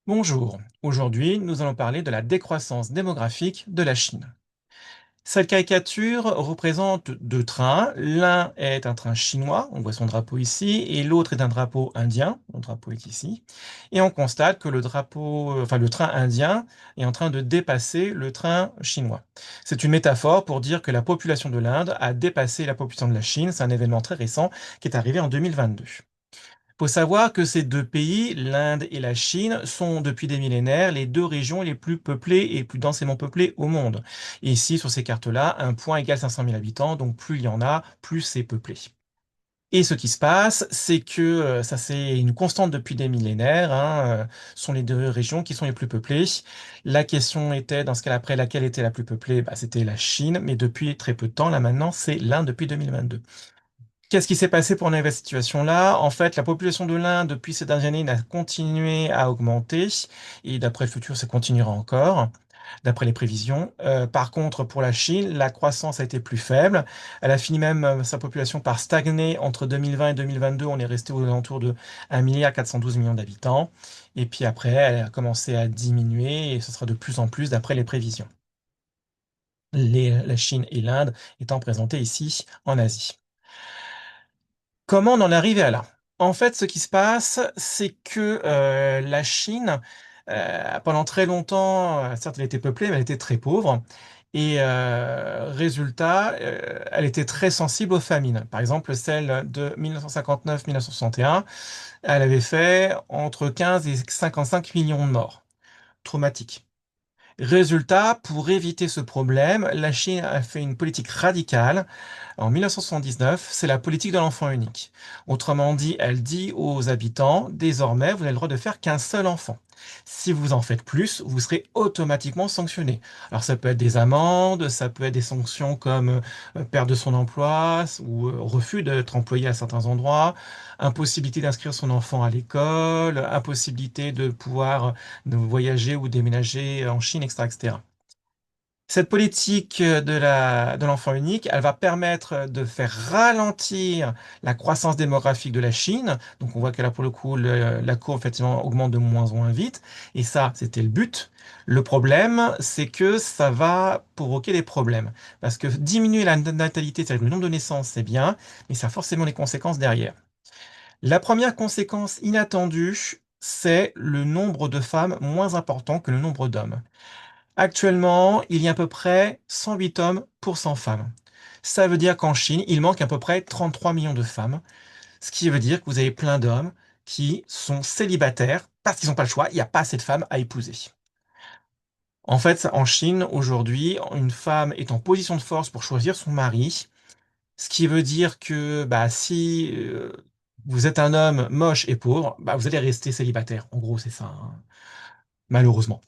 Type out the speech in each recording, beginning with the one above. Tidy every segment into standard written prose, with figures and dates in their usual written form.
Bonjour, aujourd'hui nous allons parler de la décroissance démographique de la Chine. Cette caricature représente deux trains. L'un est un train chinois, on voit son drapeau ici, et l'autre est un drapeau indien, le drapeau est ici. Et on constate que le train indien est en train de dépasser le train chinois. C'est une métaphore pour dire que la population de l'Inde a dépassé la population de la Chine. C'est un événement très récent qui est arrivé en 2022. Faut savoir que ces deux pays, l'Inde et la Chine, sont depuis des millénaires les deux régions les plus peuplées et les plus densément peuplées au monde. Et ici, sur ces cartes-là, un point égale 500 000 habitants, donc plus il y en a, plus c'est peuplé. Et ce qui se passe, c'est que ça c'est une constante depuis des millénaires, sont les deux régions qui sont les plus peuplées. La question était, dans ce cas après, laquelle était la plus peuplée? Bah, c'était la Chine, mais depuis très peu de temps, là maintenant, c'est l'Inde depuis 2022. Qu'est-ce qui s'est passé pour en arriver à cette situation-là? En fait, la population de l'Inde, depuis ces dernières années, n'a continué à augmenter, et d'après le futur, ça continuera encore, d'après les prévisions. Par contre, pour la Chine, la croissance a été plus faible. Elle a fini même sa population par stagner entre 2020 et 2022. On est resté aux alentours de 1,412 milliard d'habitants. Et puis après, elle a commencé à diminuer, et ce sera de plus en plus d'après les prévisions. La Chine et l'Inde étant présentées ici en Asie. Comment on en est arrivé à là? En fait, ce qui se passe, c'est que la Chine, pendant très longtemps, certes, elle était peuplée, mais elle était très pauvre. Et résultat, elle était très sensible aux famines. Par exemple, celle de 1959-1961, elle avait fait entre 15 et 55 millions de morts. Traumatique. Résultat, pour éviter ce problème, la Chine a fait une politique radicale en 1979, c'est la politique de l'enfant unique. Autrement dit, elle dit aux habitants, désormais, vous n'avez le droit de faire qu'un seul enfant. Si vous en faites plus, vous serez automatiquement sanctionné. Alors ça peut être des amendes, ça peut être des sanctions comme perte de son emploi ou refus d'être employé à certains endroits, impossibilité d'inscrire son enfant à l'école, impossibilité de pouvoir voyager ou déménager en Chine, etc., etc. Cette politique de l'enfant unique, elle va permettre de faire ralentir la croissance démographique de la Chine. Donc on voit que là, pour le coup, la courbe effectivement augmente de moins en moins vite. Et ça, c'était le but. Le problème, c'est que ça va provoquer des problèmes. Parce que diminuer la natalité, c'est-à-dire le nombre de naissances, c'est bien, mais ça a forcément des conséquences derrière. La première conséquence inattendue, c'est le nombre de femmes moins important que le nombre d'hommes. Actuellement, il y a à peu près 108 hommes pour 100 femmes. Ça veut dire qu'en Chine, il manque à peu près 33 millions de femmes, ce qui veut dire que vous avez plein d'hommes qui sont célibataires parce qu'ils n'ont pas le choix, il n'y a pas assez de femmes à épouser. En fait, en Chine, aujourd'hui, une femme est en position de force pour choisir son mari, ce qui veut dire que si vous êtes un homme moche et pauvre, bah, vous allez rester célibataire. En gros, c'est ça, malheureusement.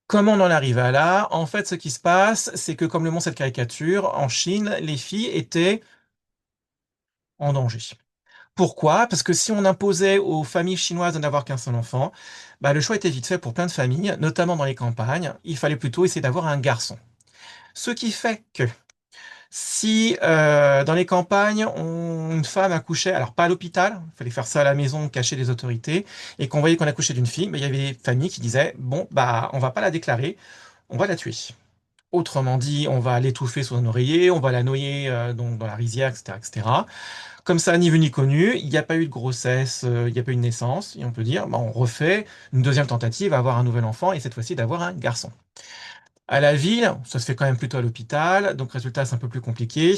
Comment on en arrive à là? En fait, ce qui se passe, c'est que comme le montre cette caricature, en Chine, les filles étaient en danger. Pourquoi? Parce que si on imposait aux familles chinoises de n'avoir qu'un seul enfant, bah, le choix était vite fait pour plein de familles, notamment dans les campagnes. Il fallait plutôt essayer d'avoir un garçon. Ce qui fait que si dans les campagnes, une femme accouchait, alors pas à l'hôpital, il fallait faire ça à la maison, cacher des autorités, et qu'on voyait qu'on accouchait d'une fille, bah, il y avait des familles qui disaient, bon, bah, on va pas la déclarer, on va la tuer. Autrement dit, on va l'étouffer sous un oreiller, on va la noyer donc dans la rizière, etc., etc. Comme ça, ni vu ni connu, il n'y a pas eu de grossesse, il n'y a pas eu de naissance, et on peut dire, bah, on refait une deuxième tentative à avoir un nouvel enfant, et cette fois-ci d'avoir un garçon. À la ville, ça se fait quand même plutôt à l'hôpital, donc résultat, c'est un peu plus compliqué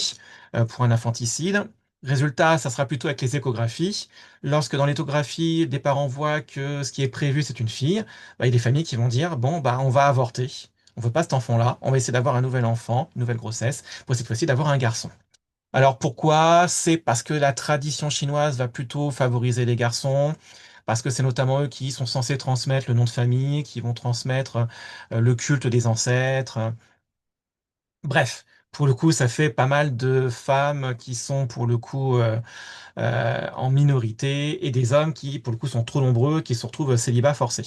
pour un infanticide. Résultat, ça sera plutôt avec les échographies. Lorsque dans l'échographie, des parents voient que ce qui est prévu, c'est une fille, bah, il y a des familles qui vont dire, bon, bah, on va avorter. On veut pas cet enfant-là, on va essayer d'avoir un nouvel enfant, une nouvelle grossesse, pour cette fois-ci d'avoir un garçon. Alors pourquoi? C'est parce que la tradition chinoise va plutôt favoriser les garçons, parce que c'est notamment eux qui sont censés transmettre le nom de famille, qui vont transmettre le culte des ancêtres. Bref, pour le coup, ça fait pas mal de femmes qui sont pour le coup en minorité et des hommes qui, pour le coup, sont trop nombreux, qui se retrouvent célibat forcé.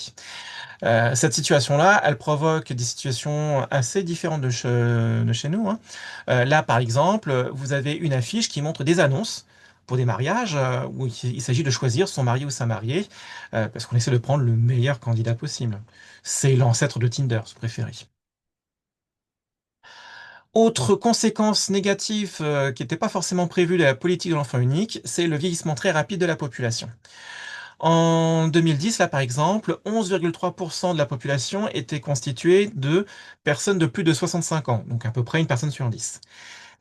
Cette situation-là, elle provoque des situations assez différentes de chez nous, hein. Là, par exemple, vous avez une affiche qui montre des annonces pour des mariages où il s'agit de choisir son mari ou sa mariée, parce qu'on essaie de prendre le meilleur candidat possible. C'est l'ancêtre de Tinder, si vous préférez. Autre conséquence négative qui n'était pas forcément prévue de la politique de l'enfant unique, c'est le vieillissement très rapide de la population. En 2010, là par exemple, 11,3% de la population était constituée de personnes de plus de 65 ans, donc à peu près une personne sur 10.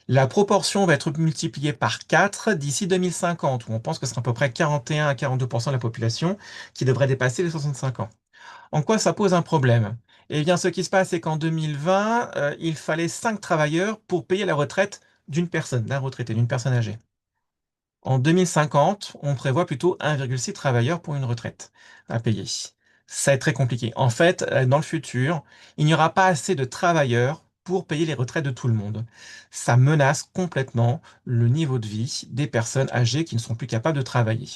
La proportion va être multipliée par 4 d'ici 2050, où on pense que ce sera à peu près 41 à 42% de la population qui devrait dépasser les 65 ans. En quoi ça pose un problème? Eh bien, ce qui se passe, c'est qu'en 2020, il fallait 5 travailleurs pour payer la retraite d'une personne, d'un retraité, d'une personne âgée. En 2050, on prévoit plutôt 1,6 travailleurs pour une retraite à payer. Ça va être très compliqué. En fait, dans le futur, il n'y aura pas assez de travailleurs pour payer les retraites de tout le monde. Ça menace complètement le niveau de vie des personnes âgées qui ne sont plus capables de travailler.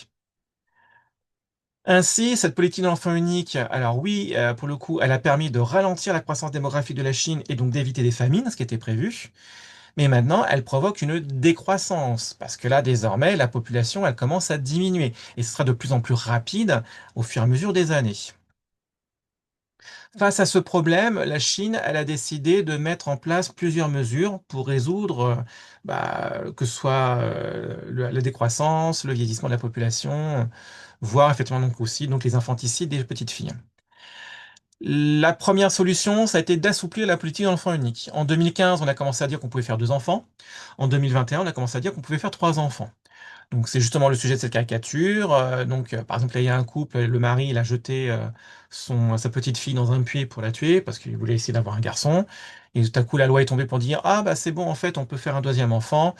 Ainsi, cette politique de l'enfant unique, alors oui, pour le coup, elle a permis de ralentir la croissance démographique de la Chine et donc d'éviter des famines, ce qui était prévu. Mais maintenant, elle provoque une décroissance, parce que là, désormais, la population, elle commence à diminuer, et ce sera de plus en plus rapide au fur et à mesure des années. Face à ce problème, la Chine, elle a décidé de mettre en place plusieurs mesures pour résoudre, que ce soit la décroissance, le vieillissement de la population, voire effectivement donc aussi donc les infanticides des petites filles. La première solution, ça a été d'assouplir la politique de l'enfant unique. En 2015, on a commencé à dire qu'on pouvait faire 2 enfants. En 2021, on a commencé à dire qu'on pouvait faire 3 enfants. Donc c'est justement le sujet de cette caricature. Par exemple, là, il y a un couple, le mari, il a jeté sa petite fille dans un puits pour la tuer parce qu'il voulait essayer d'avoir un garçon. Et tout à coup, la loi est tombée pour dire, ah bah c'est bon, en fait, on peut faire un deuxième enfant.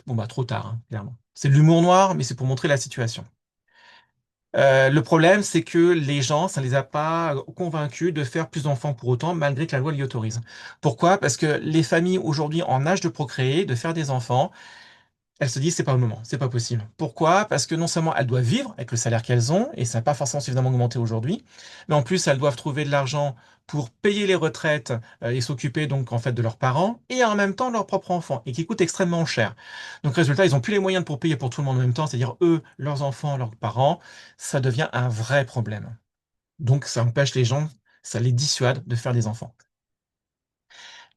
Bon bah trop tard, hein, clairement. C'est de l'humour noir, mais c'est pour montrer la situation. Le problème, c'est que les gens, ça ne les a pas convaincus de faire plus d'enfants pour autant, malgré que la loi l'y autorise. Pourquoi? Parce que les familles aujourd'hui en âge de procréer, de faire des enfants, elles se disent c'est pas le moment, c'est pas possible. Pourquoi? Parce que non seulement elles doivent vivre avec le salaire qu'elles ont, et ça n'a pas forcément suffisamment augmenté aujourd'hui, mais en plus elles doivent trouver de l'argent pour payer les retraites et s'occuper donc en fait de leurs parents, et en même temps de leurs propres enfants, et qui coûtent extrêmement cher. Donc résultat, ils n'ont plus les moyens pour payer pour tout le monde en même temps, c'est-à-dire eux, leurs enfants, leurs parents, ça devient un vrai problème. Donc ça empêche les gens, ça les dissuade de faire des enfants.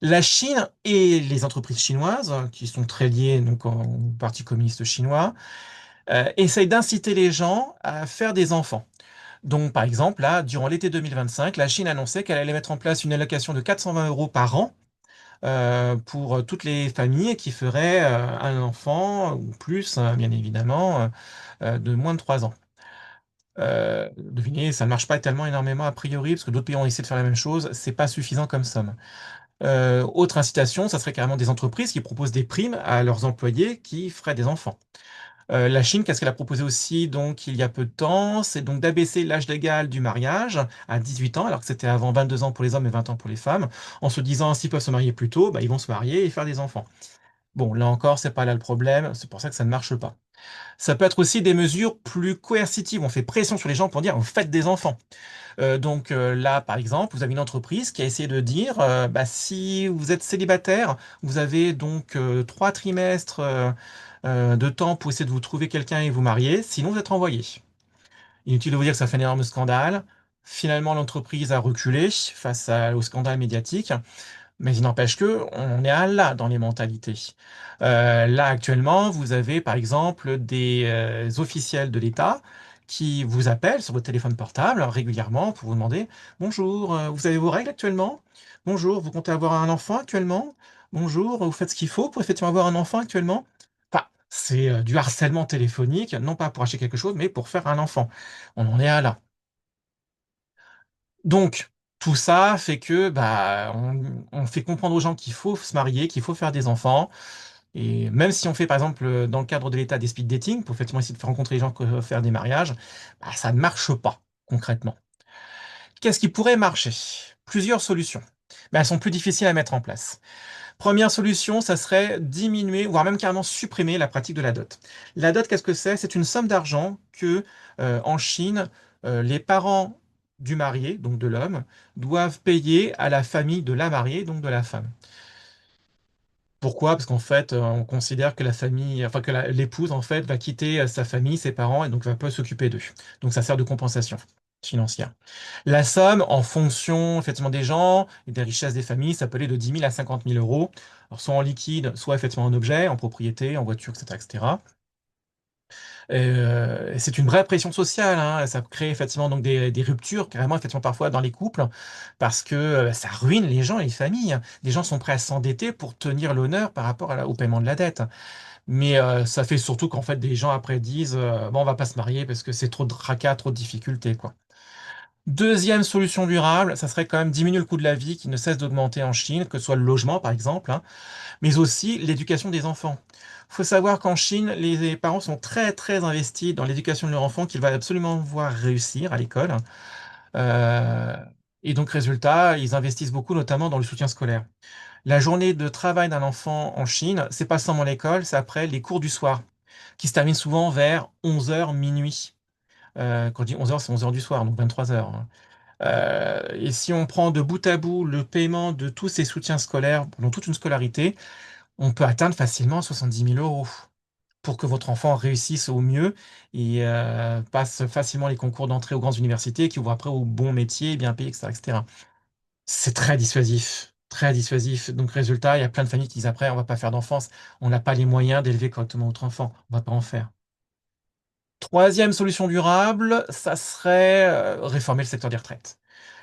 La Chine et les entreprises chinoises, qui sont très liées donc au Parti communiste chinois, essayent d'inciter les gens à faire des enfants. Donc, par exemple, là, durant l'été 2025, la Chine annonçait qu'elle allait mettre en place une allocation de 420 euros par an pour toutes les familles qui feraient un enfant ou plus, hein, bien évidemment, de moins de 3 ans. Devinez, ça ne marche pas tellement énormément a priori, parce que d'autres pays ont essayé de faire la même chose, c'est pas suffisant comme somme. Autre incitation, ça serait carrément des entreprises qui proposent des primes à leurs employés qui feraient des enfants. La Chine, qu'est-ce qu'elle a proposé aussi donc il y a peu de temps? C'est donc d'abaisser l'âge légal du mariage à 18 ans, alors que c'était avant 22 ans pour les hommes et 20 ans pour les femmes, en se disant s'ils peuvent se marier plus tôt, bah, ils vont se marier et faire des enfants. Bon, là encore, c'est pas là le problème, c'est pour ça que ça ne marche pas. Ça peut être aussi des mesures plus coercitives. On fait pression sur les gens pour dire vous faites des enfants. Là, par exemple, vous avez une entreprise qui a essayé de dire si vous êtes célibataire, vous avez donc 3 trimestres de temps pour essayer de vous trouver quelqu'un et vous marier, sinon vous êtes renvoyé. Inutile de vous dire que ça fait un énorme scandale. Finalement, l'entreprise a reculé au scandale médiatique. Mais il n'empêche que on est à là dans les mentalités. Là actuellement, vous avez par exemple des officiels de l'État qui vous appellent sur votre téléphone portable régulièrement pour vous demander bonjour, vous avez vos règles actuellement? Bonjour, vous comptez avoir un enfant actuellement? Bonjour, vous faites ce qu'il faut pour effectivement avoir un enfant actuellement? Enfin, c'est du harcèlement téléphonique, non pas pour acheter quelque chose, mais pour faire un enfant. On en est à là. Donc, tout ça fait que on fait comprendre aux gens qu'il faut se marier, qu'il faut faire des enfants. Et même si on fait, par exemple, dans le cadre de l'État, des speed dating, pour effectivement essayer de faire rencontrer les gens, faire des mariages, ça ne marche pas concrètement. Qu'est-ce qui pourrait marcher? Plusieurs solutions. Mais elles sont plus difficiles à mettre en place. Première solution, ça serait diminuer, voire même carrément supprimer la pratique de la dot. La dot, qu'est-ce que c'est? C'est une somme d'argent que, en Chine, les parents du marié, donc de l'homme, doivent payer à la famille de la mariée, donc de la femme. Pourquoi? Parce qu'en fait, on considère que la famille, enfin que l'épouse en fait va quitter sa famille, ses parents, et donc va pas s'occuper d'eux. Donc ça sert de compensation financière. La somme, en fonction effectivement des gens et des richesses des familles, ça peut aller de 10 000 à 50 000 euros. Alors soit en liquide, soit effectivement en objet, en propriété, en voiture, etc., etc. Et c'est une vraie pression sociale, hein. Ça crée effectivement donc des ruptures, carrément effectivement parfois dans les couples, parce que ça ruine les gens et les familles. Les gens sont prêts à s'endetter pour tenir l'honneur par rapport au paiement de la dette. Mais ça fait surtout qu'en fait des gens après disent bon, on va pas se marier parce que c'est trop de tracas, trop de difficultés, quoi. Deuxième solution durable, ça serait quand même diminuer le coût de la vie qui ne cesse d'augmenter en Chine, que ce soit le logement par exemple, hein, mais aussi l'éducation des enfants. Il faut savoir qu'en Chine, les parents sont très très investis dans l'éducation de leur enfant qu'ils veulent absolument voir réussir à l'école. Euh, et donc résultat, ils investissent beaucoup notamment dans le soutien scolaire. La journée de travail d'un enfant en Chine, c'est pas seulement l'école, c'est après les cours du soir, qui se terminent souvent vers 11 heures minuit. Quand je dis 11 heures, c'est 11 heures du soir, donc 23 heures, hein. Et si on prend de bout à bout le paiement de tous ces soutiens scolaires pendant toute une scolarité, on peut atteindre facilement 70 000 euros pour que votre enfant réussisse au mieux et passe facilement les concours d'entrée aux grandes universités qui ouvrent après aux bons métiers, bien payés, etc., etc. C'est très dissuasif, très dissuasif. Donc, résultat, il y a plein de familles qui disent après, on va pas faire d'enfance, on n'a pas les moyens d'élever correctement notre enfant, on va pas en faire. Troisième solution durable, ça serait réformer le secteur des retraites.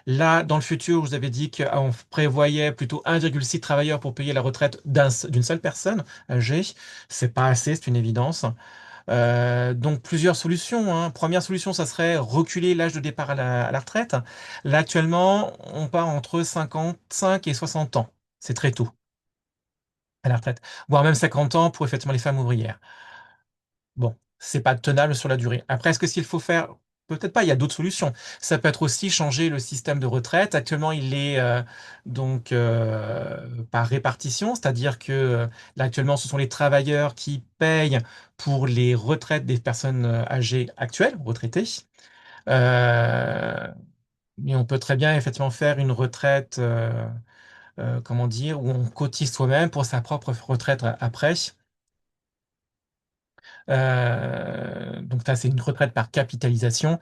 Là, dans le futur, je vous avais dit qu'on prévoyait plutôt 1,6 travailleurs pour payer la retraite d'une seule personne âgée. C'est pas assez, c'est une évidence. Donc plusieurs solutions, hein. Première solution, ça serait reculer l'âge de départ à la retraite. Là, actuellement, on part entre 55 et 60 ans. C'est très tôt à la retraite, voire même 50 ans pour effectivement les femmes ouvrières. Bon, c'est pas tenable sur la durée. Après, est-ce que s'il faut faire, peut-être pas, il y a d'autres solutions. Ça peut être aussi changer le système de retraite. Actuellement, il est donc par répartition, c'est-à-dire que là, actuellement, ce sont les travailleurs qui payent pour les retraites des personnes âgées actuelles, retraitées. Euh, mais on peut très bien effectivement faire une retraite, comment dire, où on cotise soi-même pour sa propre retraite après. Donc ça, c'est une retraite par capitalisation.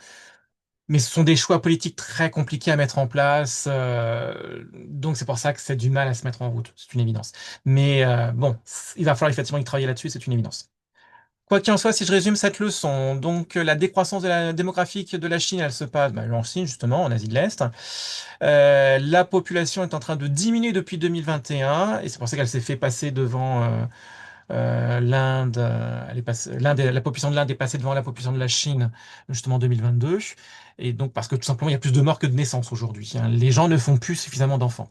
Mais ce sont des choix politiques très compliqués à mettre en place. Donc c'est pour ça que c'est du mal à se mettre en route. C'est une évidence. Mais bon, il va falloir effectivement y travailler là-dessus, c'est une évidence. Quoi qu'il en soit, si je résume cette leçon, donc la décroissance de la démographique de la Chine, elle se passe en Chine, justement, en Asie de l'Est. La population est en train de diminuer depuis 2021, et c'est pour ça qu'elle s'est fait passer devant l'Inde, la population de l'Inde est passée devant la population de la Chine, justement en 2022. Et donc, parce que tout simplement, il y a plus de morts que de naissances aujourd'hui, hein. Les gens ne font plus suffisamment d'enfants.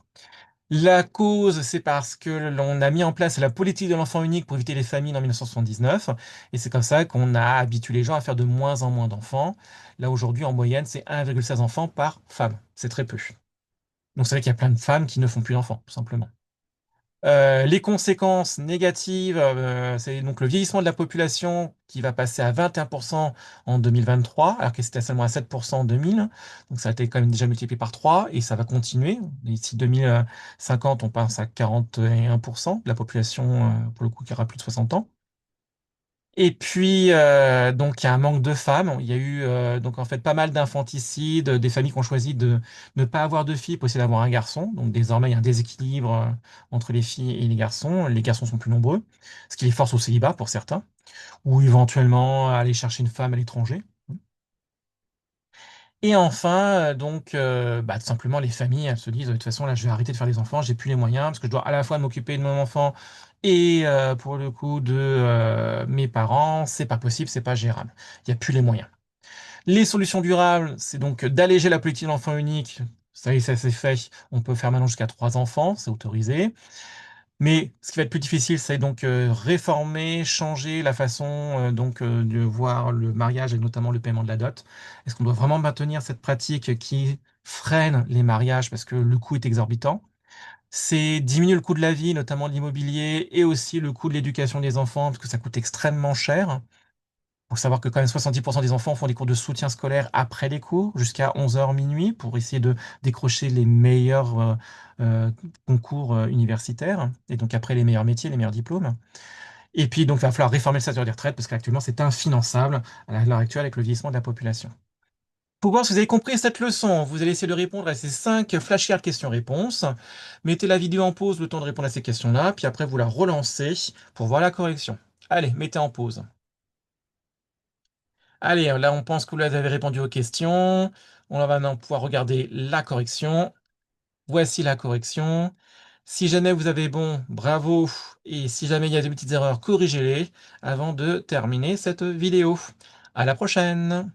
La cause, c'est parce que l'on a mis en place la politique de l'enfant unique pour éviter les famines en 1979. Et c'est comme ça qu'on a habitué les gens à faire de moins en moins d'enfants. Là, aujourd'hui, en moyenne, c'est 1,16 enfants par femme. C'est très peu. Donc, c'est vrai qu'il y a plein de femmes qui ne font plus d'enfants, tout simplement. Les conséquences négatives, c'est donc le vieillissement de la population qui va passer à 21% en 2023, alors que c'était seulement à 7% en 2000. Donc ça a été quand même déjà multiplié par 3 et ça va continuer. D'ici 2050, on passe à 41% de la population, pour le coup, qui aura plus de 60 ans. Et puis, donc, il y a un manque de femmes. Il y a eu donc en fait pas mal d'infanticides, des familles qui ont choisi de ne pas avoir de filles pour essayer d'avoir un garçon. Donc, désormais, il y a un déséquilibre entre les filles et les garçons. Les garçons sont plus nombreux, ce qui les force au célibat pour certains, ou éventuellement à aller chercher une femme à l'étranger. Et enfin, tout simplement, les familles, elles se disent, de toute façon, là, je vais arrêter de faire des enfants, j'ai plus les moyens, parce que je dois à la fois m'occuper de mon enfant et, pour le coup, de mes parents. C'est pas possible, c'est pas gérable. Il n'y a plus les moyens. Les solutions durables, c'est donc d'alléger la politique de l'enfant unique. Ça y est, ça c'est fait. On peut faire maintenant jusqu'à 3 enfants, c'est autorisé. Mais ce qui va être plus difficile, c'est donc réformer, changer la façon de voir le mariage et notamment le paiement de la dot. Est-ce qu'on doit vraiment maintenir cette pratique qui freine les mariages parce que le coût est exorbitant? C'est diminuer le coût de la vie, notamment de l'immobilier, et aussi le coût de l'éducation des enfants, parce que ça coûte extrêmement cher. Faut savoir que quand même 70% des enfants font des cours de soutien scolaire après les cours, jusqu'à 11 h minuit, pour essayer de décrocher les meilleurs concours universitaires, et donc après les meilleurs métiers, les meilleurs diplômes. Et puis donc il va falloir réformer le statut des retraites, parce qu'actuellement c'est infinançable à l'heure actuelle avec le vieillissement de la population. Pour voir si vous avez compris cette leçon, vous allez essayer de répondre à ces 5 flashcards questions-réponses. Mettez la vidéo en pause le temps de répondre à ces questions-là, puis après vous la relancez pour voir la correction. Allez, mettez en pause. Allez, là on pense que vous avez répondu aux questions. On va maintenant pouvoir regarder la correction. Voici la correction. Si jamais vous avez bon, bravo. Et si jamais il y a des petites erreurs, corrigez-les avant de terminer cette vidéo. À la prochaine!